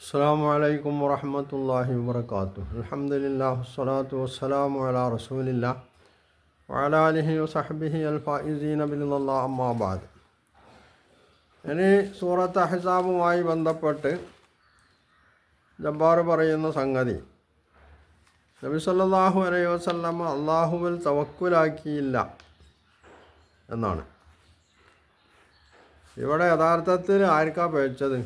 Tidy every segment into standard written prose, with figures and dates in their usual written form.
അസ്സലാമു അലൈക്കും വറഹ്മത്തുള്ളാഹി വബറകാതുഹു. അൽഹംദുലില്ലാഹി വസ്സലാത്തു വസ്സലാമു അലാ റസൂലില്ലാഹി വഅലാ ആലിഹി വസഹ്ബിഹി അൽ ഫായിസീന ബില്ലാഹി അമ്മാ ബഅദ്. ഇനി സൂറത്ത് അഹ്സാബുമായി ബന്ധപ്പെട്ട് ജബ്ബാർ പറയുന്ന സംഗതി, നബി സല്ലല്ലാഹു അലൈഹി വസല്ലം അള്ളാഹുവിൽ തവക്കുലാക്കിയില്ല എന്നാണ്. ഇവിടെ യഥാർത്ഥത്തിൽ ആർക്കാ പേടിച്ചത്?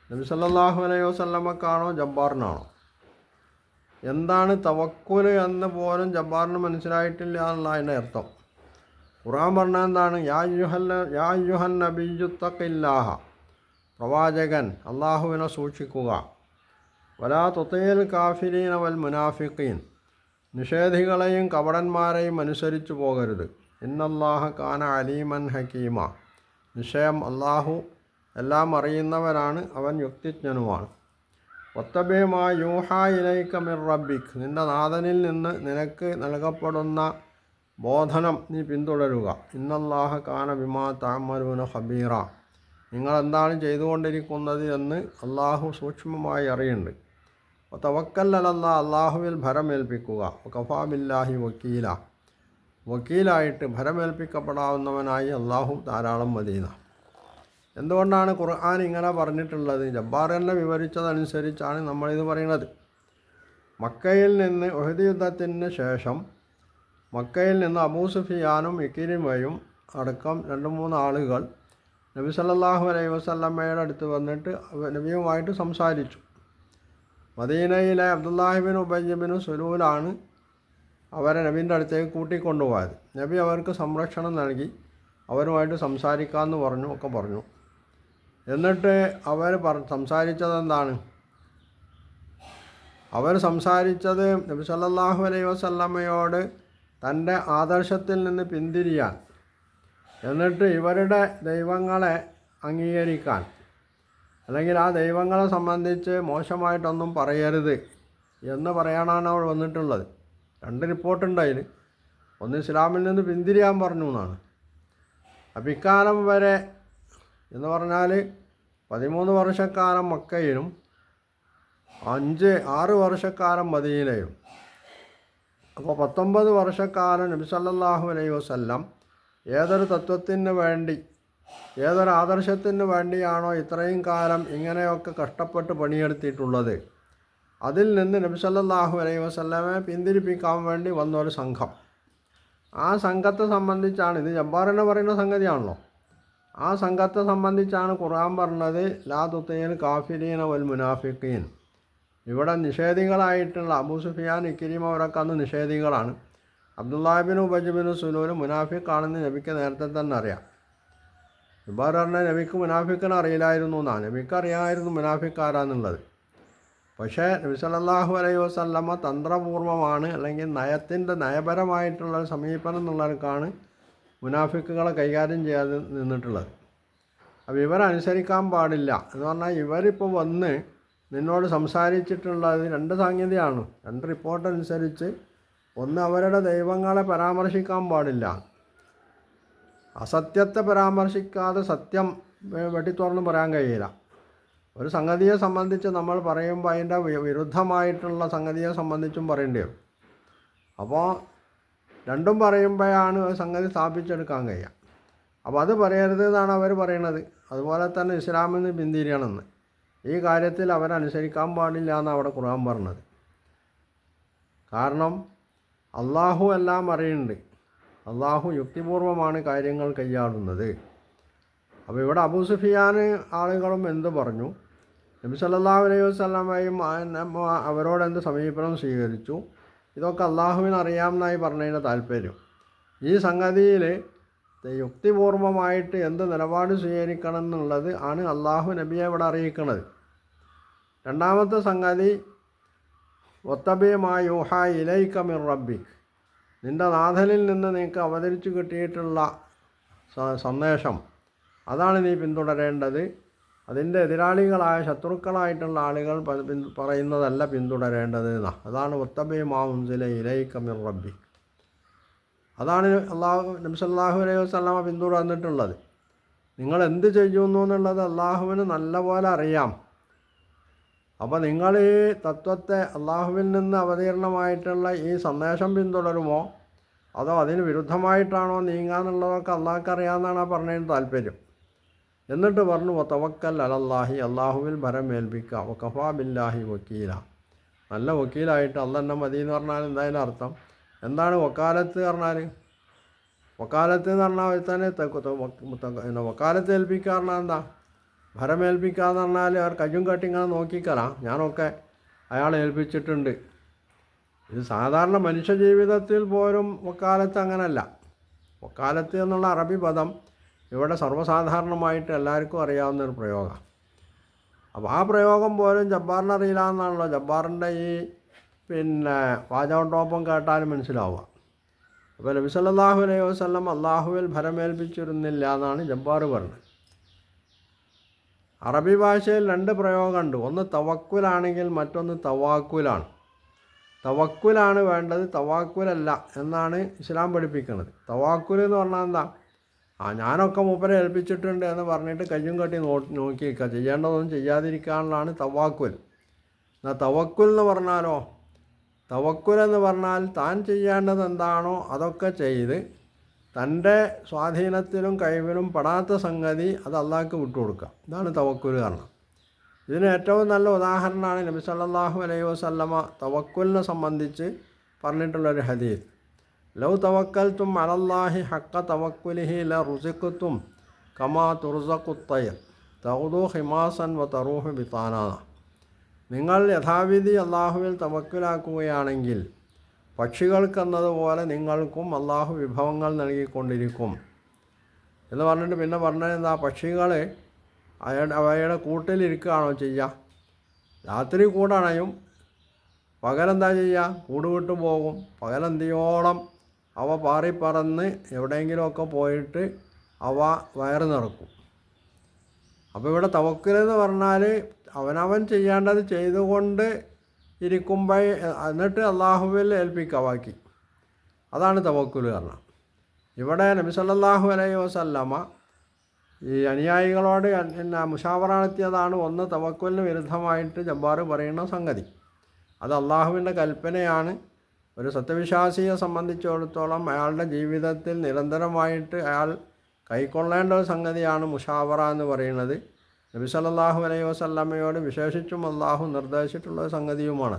നബി സല്ലല്ലാഹു അലൈഹി വസല്ലമക്കാണോ ജബ്ബാറിനാണോ? എന്താണ് തവക്കുൽ എന്ന് പോലും ജബ്ബാറിന് മനസ്സിലായിട്ടില്ല എന്നുള്ള അതിൻ്റെ അർത്ഥം. ഖുർആൻ പറഞ്ഞ എന്താണ്? യാ അയ്യുഹൻ നബിയ്യു തഖില്ലാഹ, പ്രവാചകൻ അള്ളാഹുവിനെ സൂക്ഷിക്കുക. വലാ തുതീൽ കാഫിരീന വൽ മുനാഫിഖീൻ, നിഷേധികളെയും കപടന്മാരെയും അനുസരിച്ചു പോകരുത്. ഇന്നല്ലാഹ കാന അലീമൻ ഹക്കീമ, നിശ്ചയം അള്ളാഹു എല്ലാം അറിയുന്നവനാണ്, അവൻ യുക്തിജ്ഞനുമാണ്. വത്തബി മാ യൂഹാ ഇലൈക മിർ റബ്ബിക്, നിൻ്റെ നാഥനിൽ നിന്ന് നിനക്ക് നൽകപ്പെടുന്ന ബോധനം നീ പിന്തുടരുക. ഇന്നല്ലാഹ കാന ബിമാ തഅമലൂന ഖബീറ, നിങ്ങളെന്താണ് ചെയ്തുകൊണ്ടിരിക്കുന്നത് എന്ന് അള്ളാഹു സൂക്ഷ്മമായി അറിയുന്നുണ്ട്. തവക്കൽ അലല്ലാഹ്, അള്ളാഹുവിൽ ഭരമേൽപ്പിക്കുക. വകഫാ ബില്ലാഹി വക്കീല, വക്കീലായിട്ട് ഭരമേൽപ്പിക്കപ്പെടാവുന്നവനായി അള്ളാഹു ധാരാളം മദീന. എന്തുകൊണ്ടാണ് ഖുർആൻ ഇങ്ങനെ പറഞ്ഞിട്ടുള്ളത്? ജബ്ബാർ തന്നെ വിവരിച്ചതനുസരിച്ചാണ് നമ്മളിത് പറയുന്നത്. മക്കയിൽ നിന്ന് ഉഹദ് യുദ്ധത്തിന് ശേഷം മക്കയിൽ നിന്ന് അബൂ സുഫിയാനും ഇക്രിമയും അടക്കം 2-3 ആളുകൾ നബി സല്ലല്ലാഹു അലൈഹി വസല്ലമയുടെ അടുത്ത് വന്നിട്ട് നബിയുമായിട്ട് സംസാരിച്ചു. മദീനയിലെ അബ്ദുല്ലാഹിബിൻ ഉബയ്യബിൻ സുലൂലാണ് അവരെ നബീൻ്റെ അടുത്തേക്ക് കൂട്ടിക്കൊണ്ടുപോയത്. നബി അവർക്ക് സംരക്ഷണം നൽകി, അവരുമായിട്ട് സംസാരിക്കാമെന്ന് പറഞ്ഞു. എന്നിട്ട് അവർ സംസാരിച്ചത് എന്താണ്? അവർ സംസാരിച്ചത് നബി സല്ലല്ലാഹു അലൈഹി വസല്ലമയോട് തൻ്റെ ആദർശത്തിൽ നിന്ന് പിന്തിരിയാൻ, എന്നിട്ട് ഇവരുടെ ദൈവങ്ങളെ അംഗീകരിക്കാൻ, അല്ലെങ്കിൽ ആ ദൈവങ്ങളെ സംബന്ധിച്ച് മോശമായിട്ടൊന്നും പറയരുത് എന്ന് പറയാനാണ് അവർ വന്നിട്ടുള്ളത്. 2 റിപ്പോർട്ടുണ്ട് അതിൽ. ഒന്ന് ഇസ്ലാമിൽ നിന്ന് പിന്തിരിയാൻ പറഞ്ഞു എന്നാണ്. അപ്പം ഇക്കാലം വരെ എന്ന് പറഞ്ഞാൽ 13 വർഷക്കാലം മക്കയിലും 6 വർഷക്കാലം മദീനയിലും, അപ്പോൾ 19 വർഷക്കാലം നബി സല്ലല്ലാഹു അലൈഹി വസല്ലം ഏതൊരു തത്വത്തിന് വേണ്ടി, ഏതൊരു ആദർശത്തിന് വേണ്ടിയാണോ ഇത്രയും കാലം ഇങ്ങനെയൊക്കെ കഷ്ടപ്പെട്ട് പണിയെടുത്തിട്ടുള്ളത്, അതിൽ നിന്ന് നബി സല്ലല്ലാഹു അലൈഹി വസല്ലമെ പിന്തിരിപ്പിക്കാൻ വേണ്ടി വന്നൊരു സംഘം. ആ സംഘത്തെ സംബന്ധിച്ചാണ് ഇത്. ജബ്ബാറിനെ പറയുന്ന സംഗതിയാണല്ലോ. ആ സംഘത്തെ സംബന്ധിച്ചാണ് ഖുർആൻ പറഞ്ഞത് ലാ തുതീൽ കാഫിരീന വൽ മുനാഫിഖീൻ. ഇവിടെ നിഷേധികളായിട്ടുള്ള അബൂ സുഫിയാൻ ഇക്രിമ അവരൊക്കെ അന്ന് നിഷേധികളാണ്. അബ്ദുല്ലാഹിബിൻ ഉബയ്യബിൻ സുലൂൽ മുനാഫിഖാണെന്ന് നബിക്ക് നേരത്തെ തന്നെ അറിയാം. ജബ്ബാർ പറഞ്ഞ നബിക്ക് മുനാഫിഖിനെ അറിയില്ലായിരുന്നു എന്നാണ്. നബിക്ക് അറിയാമായിരുന്നു മുനാഫിഖാരാന്നുള്ളത്. പക്ഷേ നബി സല്ലല്ലാഹു അലൈഹി വസല്ലമ തന്ത്രപൂർവമാണ്, അല്ലെങ്കിൽ നയപരമായിട്ടുള്ള സമീപനം എന്നുള്ളവർക്കാണ് മുനാഫിക്കുകളെ കൈകാര്യം ചെയ്യാതെ നിന്നിട്ടുള്ളത്. അപ്പോൾ ഇവരനുസരിക്കാൻ പാടില്ല എന്ന് പറഞ്ഞാൽ, ഇവരിപ്പോൾ വന്ന് നിന്നോട് സംസാരിച്ചിട്ടുള്ളത് 2 സംഗതിയാണ്. 2 റിപ്പോർട്ട് അനുസരിച്ച്, ഒന്ന് അവരുടെ ദൈവങ്ങളെ പരാമർശിക്കാൻ പാടില്ല. അസത്യത്തെ പരാമർശിക്കാതെ സത്യം വെട്ടിത്തുറന്ന് പറയാൻ കഴിയില്ല. ഒരു സംഗതിയെ സംബന്ധിച്ച് നമ്മൾ പറയുമ്പോൾ അതിൻ്റെ വിരുദ്ധമായിട്ടുള്ള സംഗതിയെ സംബന്ധിച്ചും പറയേണ്ടി വരും. അപ്പോൾ 2ഉം പറയുമ്പോഴാണ് സംഗതി സ്ഥാപിച്ചെടുക്കാൻ കഴിയുക. അപ്പോൾ അത് പറയരുത് എന്നാണ് അവർ പറയുന്നത്. അതുപോലെ തന്നെ ഇസ്ലാമിൽ നിന്ന് പിന്തിരിയണമെന്ന്, ഈ കാര്യത്തിൽ അവരനുസരിക്കാൻ പാടില്ല എന്നാണ് അവിടെ ഖുർആൻ പറഞ്ഞത്. കാരണം അള്ളാഹു എല്ലാം അറിയുന്നുണ്ട്. അള്ളാഹു യുക്തിപൂർവമാണ് കാര്യങ്ങൾ കൈയാളുന്നത്. അപ്പോൾ ഇവിടെ അബൂ സുഫിയാൻ ആളുകളും എന്ത് പറഞ്ഞു? നബി സല്ലല്ലാഹു അലൈഹി വസല്ലമയും അവരോട് എന്ത് സമീപനം സ്വീകരിച്ചു? ഇതൊക്കെ അള്ളാഹുവിന് അറിയാമെന്നായി പറഞ്ഞതിൻ്റെ താല്പര്യം. ഈ സംഗതിയിൽ യുക്തിപൂർവമായിട്ട് എന്ത് നിലപാട് സ്വീകരിക്കണം എന്നുള്ളത് ആണ് അള്ളാഹു നബിയെ ഇവിടെ അറിയിക്കുന്നത്. 2ാമത്തെ സംഗതി വത്തബി മാ യൂഹാ ഇലൈക മിർ റബ്ബിക്, നിൻ്റെ നാഥനിൽ നിന്ന് നിനക്ക് അവതരിച്ചു കിട്ടിയിട്ടുള്ള സന്ദേശം, അതാണ് നീ പിന്തുടരേണ്ടത്. അതിൻ്റെ എതിരാളികളായ ശത്രുക്കളായിട്ടുള്ള ആളുകൾ പറയുന്നതല്ല പിന്തുടരേണ്ടത് എന്നാണ്. അതാണ് വത്തബി മാ ഉൻസില ഇലൈക മിർ റബ്ബിക്. അതാണ് നബി സല്ലല്ലാഹു അലൈഹി വസല്ലമ പിന്തുടർന്നിട്ടുള്ളത്. നിങ്ങൾ എന്ത് ചെയ്യുന്നു എന്നുള്ളത് അള്ളാഹുവിന് നല്ലപോലെ അറിയാം. അപ്പോൾ നിങ്ങൾ ഈ തത്വത്തെ അള്ളാഹുവിൽ നിന്ന് അവതീർണമായിട്ടുള്ള ഈ സന്ദേശം പിന്തുടരുമോ അതോ അതിന് വിരുദ്ധമായിട്ടാണോ നീങ്ങാന്നുള്ളതൊക്കെ അള്ളാഹ്ക്ക് അറിയാമെന്നാണ് പറഞ്ഞതിന് താല്പര്യം. എന്നിട്ട് പറഞ്ഞു തവക്കൽ അലല്ലാഹി, അള്ളാഹുവിൽ ഭരമേൽപ്പിക്കുക, വകഫാ ബില്ലാഹി വക്കീല, നല്ല വക്കീലായിട്ട് അള്ളന്നെ മതി എന്ന് പറഞ്ഞാൽ എന്തായാലും അർത്ഥം എന്താണ് വക്കാലത്ത് പറഞ്ഞാൽ? വക്കാലത്ത് എന്ന് പറഞ്ഞാൽ തന്നെ വക്കാലത്ത് ഏൽപ്പിക്കുക പറഞ്ഞാൽ എന്താ? ഭരമേൽപ്പിക്കുക എന്ന് പറഞ്ഞാൽ അവർ കയ്യും കെട്ടി ഇങ്ങനെ നോക്കിക്കലാം, ഞാനൊക്കെ അയാളെ ഏൽപ്പിച്ചിട്ടുണ്ട്. ഇത് സാധാരണ മനുഷ്യ ജീവിതത്തിൽ പോലും വക്കാലത്ത് അങ്ങനല്ല. വക്കാലത്ത് എന്നുള്ള അറബി പദം ഇവിടെ സർവ്വസാധാരണമായിട്ട് എല്ലാവർക്കും അറിയാവുന്നൊരു പ്രയോഗമാണ്. അപ്പോൾ ആ പ്രയോഗം പോലും ജബ്ബാറിന് അറിയില്ല എന്നാണല്ലോ ജബ്ബാറിൻ്റെ ഈ വാചകട്ടോപ്പം കേട്ടാലും മനസ്സിലാവുക. അപ്പോൾ നബി സല്ലല്ലാഹു അലൈഹി വസല്ലം അള്ളാഹുവിൽ ഭരമേൽപ്പിച്ചിരുന്നില്ല എന്നാണ് ജബ്ബാർ പറഞ്ഞത്. അറബി ഭാഷയിൽ രണ്ട് പ്രയോഗമുണ്ട്. ഒന്ന് തവക്കുലാണെങ്കിൽ മറ്റൊന്ന് തവാക്കുലാണ്. തവക്കുലാണ് വേണ്ടത്, തവാക്കുലല്ല എന്നാണ് ഇസ്ലാം പഠിപ്പിക്കുന്നത്. തവാക്കുൽ എന്ന് പറഞ്ഞാൽ എന്താ? ഞാനൊക്കെ മൂപ്പരെ ഏൽപ്പിച്ചിട്ടുണ്ട് എന്ന് പറഞ്ഞിട്ട് കയ്യും കെട്ടി നോക്കി നിൽക്കുക, ചെയ്യേണ്ടതൊന്നും ചെയ്യാതിരിക്കാനുള്ളതാണ് തവാക്കുൽ. എന്നാൽ തവക്കുൽ എന്ന് പറഞ്ഞാലോ, തവക്കുൽ എന്ന് പറഞ്ഞാൽ താൻ ചെയ്യേണ്ടത് എന്താണോ അതൊക്കെ ചെയ്ത് തൻ്റെ സ്വാധീനത്തിലും കഴിവിലും പെടാത്ത സംഗതി അത് അള്ളാഹ്ക്ക് വിട്ടുകൊടുക്കുക. ഇതാണ് തവക്കുൽ കാരണം. ഇതിന് ഏറ്റവും നല്ല ഉദാഹരണമാണ് നബി സല്ലല്ലാഹു അലൈഹി വസല്ലമ തവക്കുലിനെ സംബന്ധിച്ച് പറഞ്ഞിട്ടുള്ളൊരു ഹദീസ്. ലൗ തവക്കൽത്തും അലല്ലാഹി ഹക്ക തവക്കുലിഹി ലറുസിഖ്തും കമാ തുർസഖുത്തയ്ർ തഗ്ദു ഹിമാസൻ വതറൂഹു ബിതാന. നിങ്ങൾ യഥാവിധി അള്ളാഹുവിൽ തവക്കുലാക്കുകയാണെങ്കിൽ പക്ഷികൾക്കെന്നതുപോലെ നിങ്ങൾക്കും അള്ളാഹു വിഭവങ്ങൾ നൽകിക്കൊണ്ടിരിക്കും എന്ന് പറഞ്ഞിട്ട് പിന്നെ പറഞ്ഞത് എന്താ? പക്ഷികൾ അവയുടെ കൂട്ടിലിരിക്കുകയാണോ ചെയ്യുക? രാത്രി കൂടണയും, പകലെന്താ ചെയ്യുക? കൂട് വിട്ടു പോകും. പകലന്തിയോളം അവ പാറിപ്പറന്ന് എവിടെയെങ്കിലുമൊക്കെ പോയിട്ട് അവ വയറ് നിറക്കും. അപ്പോൾ ഇവിടെ തവക്കുലെന്ന് പറഞ്ഞാൽ അവനവൻ ചെയ്യേണ്ടത് ചെയ്തുകൊണ്ട് ഇരിക്കുമ്പോൾ എന്നിട്ട് അള്ളാഹുവിൽ ഏൽപ്പിക്കുക ബാക്കി. അതാണ് തവക്കുൽ പറഞ്ഞാൽ. ഇവിടെ നബി സല്ലല്ലാഹു അലൈഹി വസല്ലമ ഈ അനുയായികളോട് മുശാവറ നടത്തിയതാണ് ഒന്ന് തവക്കുലിന് വിരുദ്ധമായിട്ട് ജബ്ബാർ പറയുന്ന സംഗതി. അത് അള്ളാഹുവിൻ്റെ കൽപ്പനയാണ്. ഒരു സത്യവിശ്വാസിയെ സംബന്ധിച്ചിടത്തോളം അയാളുടെ ജീവിതത്തിൽ നിരന്തരമായിട്ട് അയാൾ കൈക്കൊള്ളേണ്ട ഒരു സംഗതിയാണ് മുശാവറ എന്ന് പറയുന്നത്. നബി സല്ലല്ലാഹു അലൈഹി വസല്ലമയോട് വിശേഷിച്ചും അള്ളാഹു നിർദ്ദേശിച്ചിട്ടുള്ള സംഗതിയുമാണ്.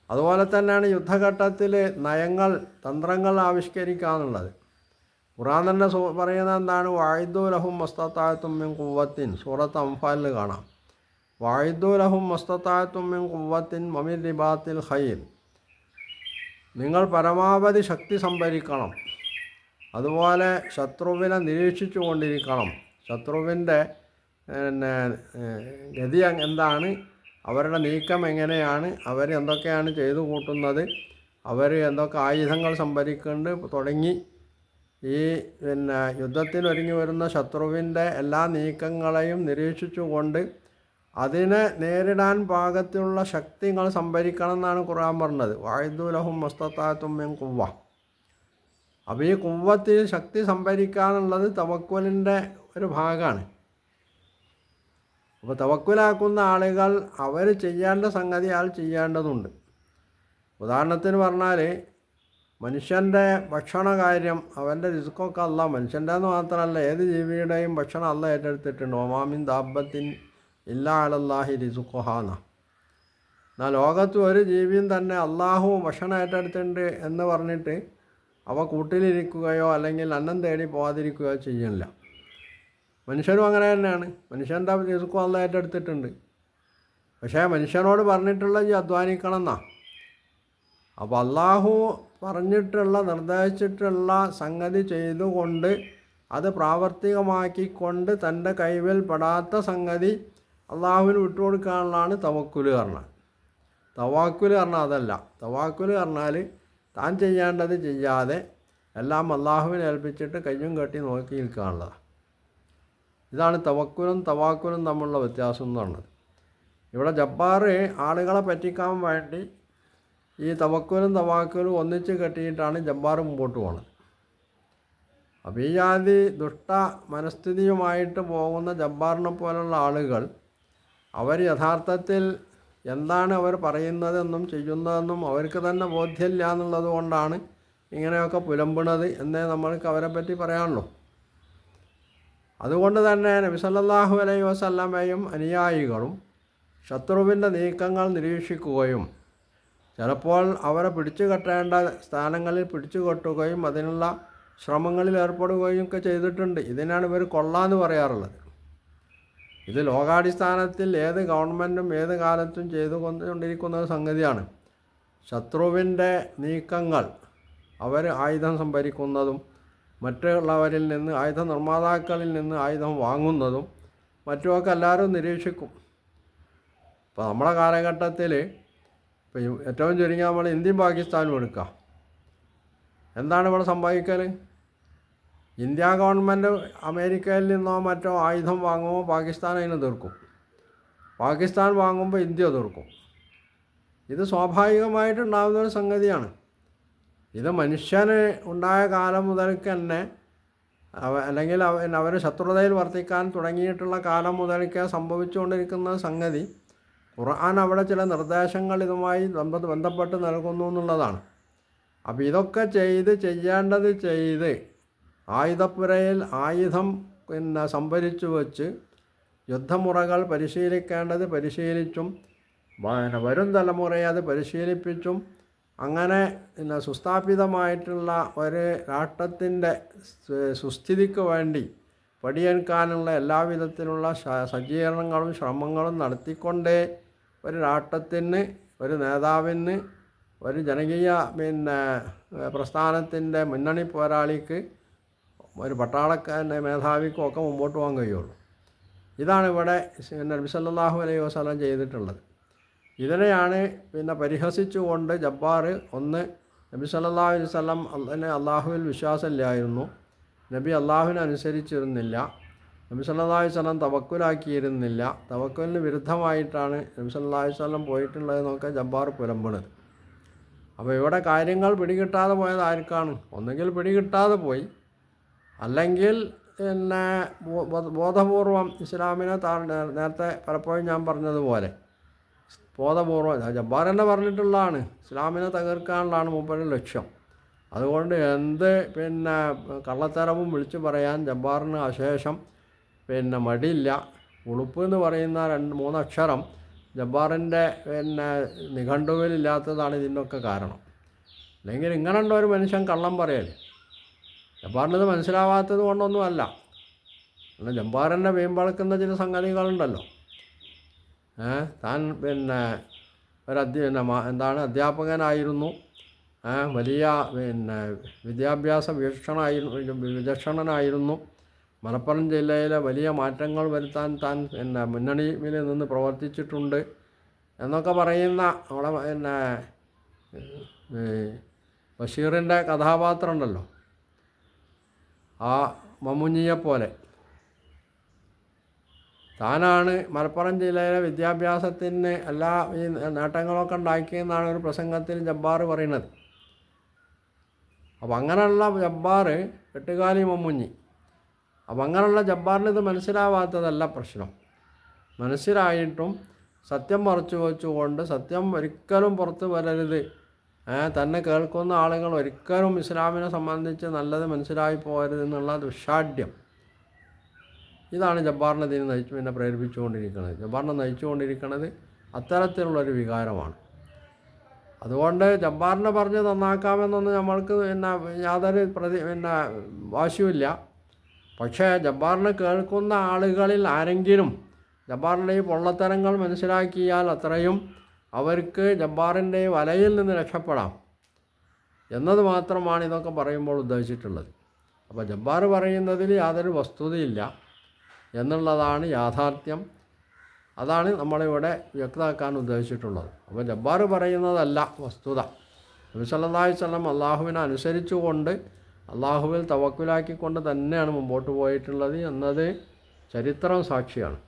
അതുപോലെ തന്നെയാണ് യുദ്ധഘട്ടത്തിൽ നയങ്ങൾ, തന്ത്രങ്ങൾ ആവിഷ്കരിക്കുക എന്നുള്ളത്. ഖുർആൻ തന്നെ പറയുന്നത് എന്താണ്? വഅയ്ദു ലഹും മസ്തതാഅതും മിൻ ഖുവ്വത്തിൻ, സൂറത്ത് അംഫാലിൽ കാണാം. വഅയ്ദു ലഹും മസ്തതാഅതും മിൻ ഖുവ്വത്തിൻ വമിൻ റിബാത്തിൽ ഖൈൽ, നിങ്ങൾ പരമാവധി ശക്തി സംഭരിക്കണം. അതുപോലെ ശത്രുവിനെ നിരീക്ഷിച്ചു കൊണ്ടിരിക്കണം. ശത്രുവിൻ്റെ ഗതി എന്താണ്, അവരുടെ നീക്കം എങ്ങനെയാണ്, അവർ എന്തൊക്കെയാണ് ചെയ്തു കൂട്ടുന്നത്, അവർ എന്തൊക്കെ ആയുധങ്ങൾ സംഭരിക്കുന്നുണ്ട് തുടങ്ങി ഈ യുദ്ധത്തിനൊരുങ്ങി വരുന്ന ശത്രുവിൻ്റെ എല്ലാ നീക്കങ്ങളെയും നിരീക്ഷിച്ചുകൊണ്ട് അതിനെ നേരിടാൻ പാകത്തിലുള്ള ശക്തി നിങ്ങൾ സംഭരിക്കണം എന്നാണ് ഖുർആൻ പറഞ്ഞത്. വഅയ്ദു ലഹും മസ്തതാഅതും മിൻ ഖുവ്വ. അപ്പോൾ ഈ ഖുവ്വത്തിൽ ശക്തി സംഭരിക്കാനുള്ളത് തവക്കുലിൻ്റെ ഒരു ഭാഗമാണ്. അപ്പോൾ തവക്കുലാക്കുന്ന ആളുകൾ അവർ ചെയ്യേണ്ട സംഗതി അയാൾ ചെയ്യേണ്ടതുണ്ട്. ഉദാഹരണത്തിന് പറഞ്ഞാൽ മനുഷ്യൻ്റെ ഭക്ഷണ കാര്യം, അവൻ്റെ റിസ്ക്കൊക്കെ അല്ല, മനുഷ്യൻ്റെ എന്ന് മാത്രമല്ല ഏത് ജീവിയുടെയും ഭക്ഷണം അല്ല ഏറ്റെടുത്തിട്ടുണ്ട്. ഒമാമിൻ ദാബത്തിൻ ഇല്ലാ അലല്ലാഹി റിസുഖുഹാന. എന്നാൽ ലോകത്ത് ഒരു ജീവിയും തന്നെ അള്ളാഹു ഭക്ഷണം ഏറ്റെടുത്തിട്ടുണ്ട് എന്ന് പറഞ്ഞിട്ട് അവ കൂട്ടിലിരിക്കുകയോ അല്ലെങ്കിൽ അന്നം തേടി പോകാതിരിക്കുകയോ ചെയ്യുന്നില്ല. മനുഷ്യരും അങ്ങനെ തന്നെയാണ്. മനുഷ്യൻ്റെ റിസ്ക്കും അള്ളാഹു ഏറ്റെടുത്തിട്ടുണ്ട്. പക്ഷേ മനുഷ്യനോട് പറഞ്ഞിട്ടുള്ള ഈ അധ്വാനിക്കണം എന്നാ. അപ്പോൾ അള്ളാഹു പറഞ്ഞിട്ടുള്ള നിർദ്ദേശിച്ചിട്ടുള്ള സംഗതി ചെയ്തുകൊണ്ട് അത് പ്രാവർത്തികമാക്കിക്കൊണ്ട് തൻ്റെ കൈവിൽ പെടാത്ത സംഗതി അള്ളാഹുവിന് വിട്ടുകൊടുക്കാനുള്ളതാണ് തവക്കുൽ പറഞ്ഞാൽ. തവാക്കുൽ പറഞ്ഞാൽ അതല്ല. തവാക്കുൽ പറഞ്ഞാൽ താൻ ചെയ്യേണ്ടത് ചെയ്യാതെ എല്ലാം അള്ളാഹുവിനെ ഏൽപ്പിച്ചിട്ട് കയ്യും കെട്ടി നോക്കി നിൽക്കാനുള്ളതാണ്. ഇതാണ് തവക്കുലും തവാക്കുലും തമ്മിലുള്ള വ്യത്യാസം എന്ന് പറഞ്ഞത്. ഇവിടെ ജബ്ബാർ ആളുകളെ പറ്റിക്കാൻ വേണ്ടി ഈ തവക്കുലും തവാക്കുലും ഒന്നിച്ച് കെട്ടിയിട്ടാണ് ജബ്ബാർ മുമ്പോട്ട് പോകുന്നത്. അപ്പോൾ ഈ ജാതി ദുഷ്ട മനസ്ഥിതിയുമായിട്ട് പോകുന്ന ജബ്ബാറിനെ പോലുള്ള ആളുകൾ അവർ യഥാർത്ഥത്തിൽ എന്താണ് അവർ പറയുന്നതെന്നും ചെയ്യുന്നതെന്നും അവർക്ക് തന്നെ ബോധ്യമില്ല എന്നുള്ളത് കൊണ്ടാണ് ഇങ്ങനെയൊക്കെ പുലമ്പുന്നത് എന്നേ നമ്മൾക്ക് അവരെ പറ്റി പറയാനുള്ളൂ. അതുകൊണ്ട് തന്നെ നബി സല്ലല്ലാഹു അലൈഹി വസല്ലമയും അനുയായികളും ശത്രുവിൻ്റെ നീക്കങ്ങൾ നിരീക്ഷിക്കുകയും ചിലപ്പോൾ അവരെ പിടിച്ചു കെട്ടേണ്ട സ്ഥാനങ്ങളിൽ പിടിച്ചു കെട്ടുകയും അതിനുള്ള ശ്രമങ്ങളിൽ ഏർപ്പെടുകയും ഒക്കെ ചെയ്തിട്ടുണ്ട്. ഇതിനാണ് ഇവർ കൊള്ളാന്ന് പറയാറുള്ളത്. ഇത് ലോകാടിസ്ഥാനത്തിൽ ഏത് ഗവൺമെൻറ്റും ഏത് കാലത്തും ചെയ്തുകൊണ്ടിരിക്കുന്ന സംഗതിയാണ്. ശത്രുവിൻ്റെ നീക്കങ്ങൾ, അവർ ആയുധം സംഭരിക്കുന്നതും മറ്റുള്ളവരിൽ നിന്ന് ആയുധ നിർമ്മാതാക്കളിൽ നിന്ന് ആയുധം വാങ്ങുന്നതും മറ്റുമൊക്കെ എല്ലാവരും നിരീക്ഷിക്കും. ഇപ്പോൾ നമ്മുടെ കാലഘട്ടത്തിൽ ഇപ്പോൾ ഏറ്റവും ചുരുങ്ങി നമ്മൾ ഇന്ത്യയും പാകിസ്ഥാനും എടുക്കുക. എന്താണ് ഇവിടെ സംഭവിക്കൽ? ഇന്ത്യ ഗവൺമെൻറ് അമേരിക്കയിൽ നിന്നോ മറ്റോ ആയുധം വാങ്ങുമ്പോൾ പാകിസ്ഥാൻ അതിനെ എതിർക്കും, പാകിസ്ഥാൻ വാങ്ങുമ്പോൾ ഇന്ത്യ എതിർക്കും. ഇത് സ്വാഭാവികമായിട്ടുണ്ടാകുന്നൊരു സംഗതിയാണ്. ഇത് മനുഷ്യന് ഉണ്ടായ കാലം മുതൽക്ക് തന്നെ അല്ലെങ്കിൽ അവർ ശത്രുതയിൽ വർത്തിക്കാൻ തുടങ്ങിയിട്ടുള്ള കാലം മുതൽക്കേ സംഭവിച്ചുകൊണ്ടിരിക്കുന്ന സംഗതി. ഖുർആൻ അവിടെ ചില നിർദ്ദേശങ്ങൾ ഇതുമായി ബന്ധപ്പെട്ട് നൽകുന്നു എന്നുള്ളതാണ്. അപ്പോൾ ഇതൊക്കെ ചെയ്യേണ്ടത് ചെയ്ത് ആയുധപ്പുരയിൽ ആയുധം സംഭരിച്ചു വച്ച് യുദ്ധമുറകൾ പരിശീലിക്കേണ്ടത് പരിശീലിച്ചും വരും തലമുറയെ അത് പരിശീലിപ്പിച്ചും അങ്ങനെ സുസ്ഥാപിതമായിട്ടുള്ള ഒരു രാഷ്ട്രത്തിൻ്റെ സുസ്ഥിതിക്ക് വേണ്ടി പടിയെടുക്കാനുള്ള എല്ലാവിധത്തിലുള്ള സജ്ജീകരണങ്ങളും ശ്രമങ്ങളും നടത്തിക്കൊണ്ടേ ഒരു രാഷ്ട്രത്തിന്, ഒരു നേതാവിന്, ഒരു ജനകീയ പ്രസ്ഥാനത്തിൻ്റെ മുന്നണി പോരാളിക്ക്, ഒരു പട്ടാളക്കാരൻ്റെ മേധാവിക്കും ഒക്കെ മുമ്പോട്ട് പോകാൻ കഴിയുള്ളൂ. ഇതാണ് ഇവിടെ നബി സല്ലല്ലാഹു അലൈഹി വസല്ലം ചെയ്തിട്ടുള്ളത്. ഇതിനെയാണ് പരിഹസിച്ചുകൊണ്ട് ജബ്ബാർ ഒന്ന് നബി സല്ലല്ലാഹു അലൈഹി വസല്ലം അള്ളാഹുവിൽ വിശ്വാസമില്ലായിരുന്നു, നബി അള്ളാഹുവിനെ അനുസരിച്ചിരുന്നില്ല, നബി സല്ലല്ലാഹു അലൈഹി വസല്ലം തവക്കുലാക്കിയിരുന്നില്ല, തവക്കുലിന് വിരുദ്ധമായിട്ടാണ് നബി സല്ലല്ലാഹു അലൈഹി വസല്ലം പോയിട്ടുള്ളതെന്നൊക്കെ ജബ്ബാർ പുലമ്പുന്നത്. അപ്പോൾ ഇവിടെ കാര്യങ്ങൾ പിടികിട്ടാതെ പോയത് ആർക്കാണ്? ഒന്നുകിൽ പിടികിട്ടാതെ പോയി, അല്ലെങ്കിൽ ബോധപൂർവം ഇസ്ലാമിനെ നേരത്തെ പലപ്പോഴും ഞാൻ പറഞ്ഞതുപോലെ ബോധപൂർവം ജബ്ബാർ തന്നെ പറഞ്ഞിട്ടുള്ളതാണ്, ഇസ്ലാമിനെ തകർക്കാനുള്ളതാണ് മൂപ്പരുടെ ലക്ഷ്യം. അതുകൊണ്ട് എന്ത് കള്ളത്തരവും വിളിച്ചു പറയാൻ ജബ്ബാറിന് അശേഷം മടിയില്ല. ഉളുപ്പ് എന്ന് പറയുന്ന 2-3 അക്ഷരം ജബ്ബാറിൻ്റെ നിഘണ്ടുവിലില്ലാത്തതാണ് ഇതിൻ്റെയൊക്കെ കാരണം. അല്ലെങ്കിൽ ഇങ്ങനെയുള്ള ഒരു മനുഷ്യൻ കള്ളം പറയൽ ജബ്ബാറിനത് മനസ്സിലാവാത്തത് കൊണ്ടൊന്നുമല്ല. കാരണം ജബ്ബാറിനെ വീമ്പളക്കുന്ന ചില സംഗതികളുണ്ടല്ലോ. താൻ അധ്യാപകനായിരുന്നു, വലിയ വിദ്യാഭ്യാസ വിചക്ഷണനായിരുന്നു, മലപ്പുറം ജില്ലയിലെ വലിയ മാറ്റങ്ങൾ വരുത്താൻ താൻ മുന്നണിയിൽ നിന്ന് പ്രവർത്തിച്ചിട്ടുണ്ട് എന്നൊക്കെ പറയുന്ന നമ്മളെ ബഷീറിൻ്റെ കഥാപാത്രം ഉണ്ടല്ലോ, ആ മമ്മുഞ്ഞിയെപ്പോലെ താനാണ് മലപ്പുറം ജില്ലയിലെ വിദ്യാഭ്യാസത്തിന് എല്ലാ ഈ നേട്ടങ്ങളൊക്കെ ഉണ്ടാക്കിയെന്നാണ് ഒരു പ്രസംഗത്തിൽ ജബ്ബാർ പറയുന്നത്. അപ്പോൾ അങ്ങനെയുള്ള ജബ്ബാർ എട്ടുകാലി മമ്മുഞ്ഞി. അപ്പം അങ്ങനെയുള്ള ജബ്ബാറിന് ഇത് മനസ്സിലാവാത്തതല്ല പ്രശ്നം. മനസ്സിലായിട്ടും സത്യം മറച്ചു വെച്ചുകൊണ്ട് സത്യം ഒരിക്കലും പുറത്ത് വരരുത്, തന്നെ കേൾക്കുന്ന ആളുകൾ ഒരിക്കലും ഇസ്ലാമിനെ സംബന്ധിച്ച് നല്ലത് മനസ്സിലായി പോകരുത് എന്നുള്ള ദുഷാഢ്യം, ഇതാണ് ജബ്ബാറിനെ ഇതിന് പ്രേരിപ്പിച്ചുകൊണ്ടിരിക്കുന്നത്. ജബ്ബാറിനെ നയിച്ചുകൊണ്ടിരിക്കുന്നത് അത്തരത്തിലുള്ളൊരു വികാരമാണ്. അതുകൊണ്ട് ജബ്ബാറിനെ പറഞ്ഞ് നന്നാക്കാമെന്നൊന്നും നമ്മൾക്ക് യാതൊരു വാശിയുമില്ല. പക്ഷേ ജബ്ബാറിനെ കേൾക്കുന്ന ആളുകളിൽ ആരെങ്കിലും ജബ്ബാറിൻ്റെ ഈ പൊള്ളത്തരങ്ങൾ മനസ്സിലാക്കിയാൽ അത്രയും അവർക്ക് ജബ്ബാറിൻ്റെ വലയിൽ നിന്ന് രക്ഷപ്പെടാം എന്നത് മാത്രമാണ് ഇതൊക്കെ പറയുമ്പോൾ ഉദ്ദേശിച്ചിട്ടുള്ളത്. അപ്പോൾ ജബ്ബാർ പറയുന്നതിൽ യാതൊരു വസ്തുതയില്ല എന്നുള്ളതാണ് യാഥാർത്ഥ്യം. അതാണ് നമ്മളിവിടെ വ്യക്തമാക്കാൻ ഉദ്ദേശിച്ചിട്ടുള്ളത്. അപ്പോൾ ജബ്ബാർ പറയുന്നതല്ല വസ്തുത. നബി സല്ലല്ലാഹു അലൈഹി വസല്ലം അള്ളാഹുവിനെ അനുസരിച്ചുകൊണ്ട് അള്ളാഹുവിൽ തവക്കുലാക്കിക്കൊണ്ട് തന്നെയാണ് മുമ്പോട്ട് പോയിട്ടുള്ളത് എന്നത് ചരിത്രം സാക്ഷിയാണ്.